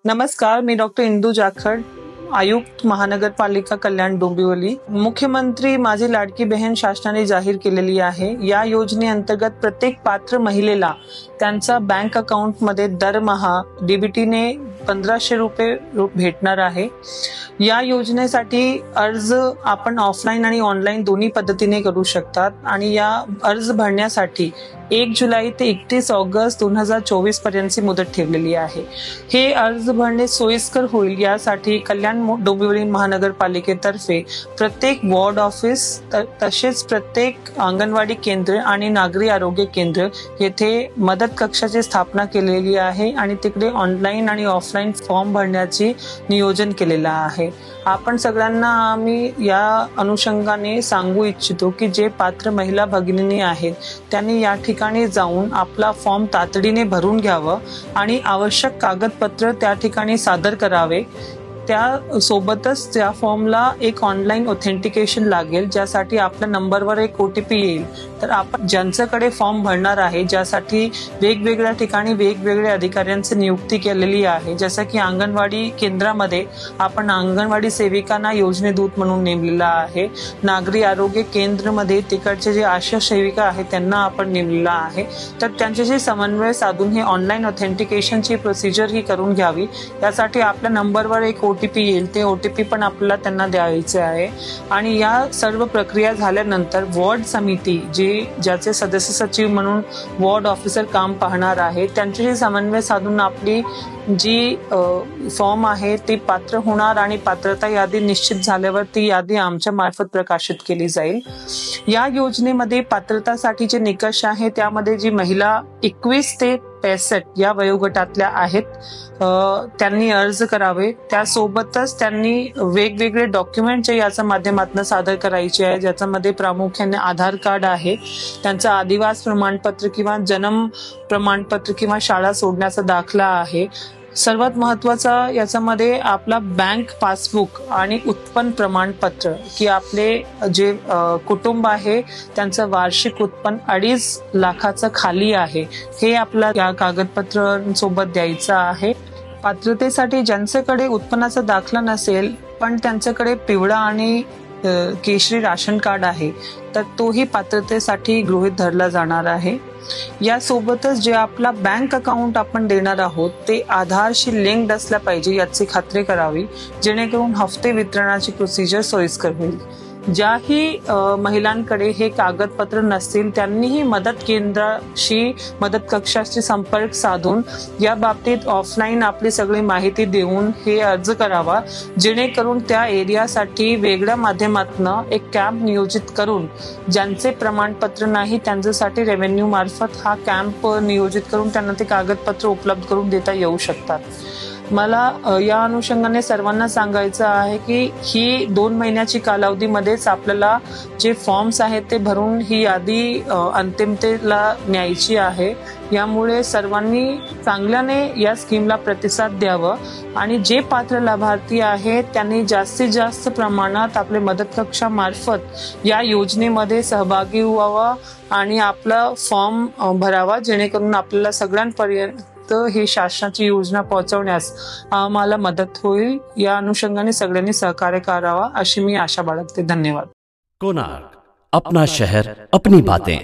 नमस्कार, मी डॉक्टर इंदू जाखड, आयुक्त महानगरपालिका कल्याण डोंबिवली। मुख्यमंत्री माझी लाडकी बहीण शासनाने जाहीर केलेली आहे। या योजनेअंतर्गत प्रत्येक पात्र महिलेला त्यांचा बँक अकाउंट मध्ये दरमहा डीबीटीने 1500 रुपये भेटणार आहे। या योजनेसाठी अर्ज आपण ऑफलाईन आणि ऑनलाईन दोन्ही पद्धतीने करू शकतात आणि या अर्ज भरण्यासाठी 1 जुलै ते 31 ऑगस्ट 2024 पर्यंतची मुदत ठेवलेली आहे। हे अर्ज भरणे सोयीस्कर होईल यासाठी कल्याण डोंबिवली महानगरपालिकेतर्फे प्रत्येक वॉर्ड ऑफिस तसेच प्रत्येक अंगणवाडी केंद्र आणि नागरी आरोग्य केंद्र येथे मदत कक्षाची स्थापना केलेली आहे आणि तिकडे ऑनलाईन आणि ऑफलाईन फॉर्म भरण्याची नियोजन केलेलं आहे। आपण सगळ्यांना आम्ही या अनुषंगाने सांगू इच्छितो की जे पात्र महिला भगिनी आहेत त्यांनी या ठिकाणी जाऊन आपला फॉर्म तातडीने भरून घ्यावं आणि आवश्यक कागदपत्र त्या ठिकाणी सादर करावे। त्या सोबतच त्या फॉर्मला एक ऑनलाईन ऑथेंटिकेशन लागेल, ज्यासाठी आपल्या नंबरवर एक OTP येईल। तर आपण ज्यांच्याकडे फॉर्म भरणार आहे, ज्यासाठी वेगवेगळ्या ठिकाणी वेगवेगळ्या अधिकाऱ्यांची नियुक्ती केलेली आहे, जसं की अंगणवाडी केंद्रामध्ये आपण अंगणवाडी सेविकांना योजनेदूत म्हणून नेमलेला आहे। नागरी आरोग्य केंद्रामध्ये तिकडचे जे आशा सेविका आहेत त्यांना आपण नेमलेला आहे। तर त्यांच्याशी समन्वय साधून हे ऑनलाईन ऑथेंटिकेशनची प्रोसिजर ही करून घ्यावी। यासाठी आपल्या नंबरवर एक OTP येईल, ते OTP पण आपल्याला त्यांना द्यायचे आहे। आणि या सर्व प्रक्रिया झाल्यानंतर वॉर्ड समिती ज्याचे सदस्य सचिव म्हणून वॉर्ड ऑफिसर काम पाहणार आहे, त्यांच्याशी समन्वय साधून आपली जी फॉर्म आहे ती पात्र होणार आणि पात्रता यादी निश्चित झाल्यावर ती यादी आमच्या मार्फत प्रकाशित केली जाईल। या योजनेमध्ये पात्रतासाठी जे निकष आहे त्यामध्ये जी महिला 21 ते 65 या वयोगटातल्या आहेत त्यांनी अर्ज करावे। त्यासोबतच त्यांनी वेगवेगळे डॉक्युमेंट याच्या माध्यमातून सादर करायचे आहे, ज्याच्यामध्ये प्रामुख्याने आधार कार्ड आहे, त्यांचं आदिवास प्रमाणपत्र किंवा जन्म प्रमाणपत्र किंवा शाळा सोडण्याचा दाखला आहे। सर्वात महत्त्वाचा याच्यामध्ये आपला बँक पासबुक आणि उत्पन्न प्रमाणपत्र की आपले जे कुटुंब आहे त्यांचं वार्षिक उत्पन्न 2.5 लाखाचं खाली आहे, हे आपला या कागदपत्रांसोबत द्यायचं आहे। पात्रतेसाठी ज्यांच्याकडे उत्पन्नाचा दाखला नसेल पण त्यांच्याकडे पिवळा आणि केशरी राशन कार्ड आहे तर तोही पात्रतेसाठी गृहीत धरला जाणार आहे। यासोबतच जे आपला बँक अकाउंट आपण देणार आहोत ते आधारशी लिंक्ड असला पाहिजे याची खात्री करावी, जेणेकरून हफ्ते वितरणाची प्रोसिजर सोयीस्कर होईल। ज्याही महिलांकडे हे कागदपत्र नसतील त्यांनीही मदत केंद्राशी मदत कक्षाशी संपर्क साधून या बाबतीत ऑफलाईन आपली सगळी माहिती देऊन हे अर्ज करावा, जेणेकरून त्या एरियासाठी वेगळ्या माध्यमातून एक कॅम्प नियोजित करून ज्यांचे प्रमाणपत्र नाही त्यांच्यासाठी रेव्हेन्यू मार्फत हा कॅम्प नियोजित करून त्यांना ते कागदपत्र उपलब्ध करून देता येऊ शकतात। मला या अनुषंगाने सर्वांना सांगायचं आहे की ही 2 महिन्याची कालावधीमध्येच आपल्याला जे फॉर्म्स आहेत ते भरून ही यादी अंतिमतेला न्यायची आहे। यामुळे सर्वांनी चांगल्याने या स्कीमला प्रतिसाद द्यावा आणि जे पात्र लाभार्थी आहेत त्यांनी जास्तीत जास्त प्रमाणात आपले मदत कक्षामार्फत या योजनेमध्ये सहभागी व्हावा आणि आपला फॉर्म भरावा, जेणेकरून आपल्याला सगळ्यांपर्यंत ही शासनाची योजना पोहोचवण्यास आम्हाला मदत होईल। या अनुषंगाने सगळ्यांनी सहकार्य करावा अशी मी आशा बाळगते। धन्यवाद। कोणार्क, अपना शहर अपनी बातें।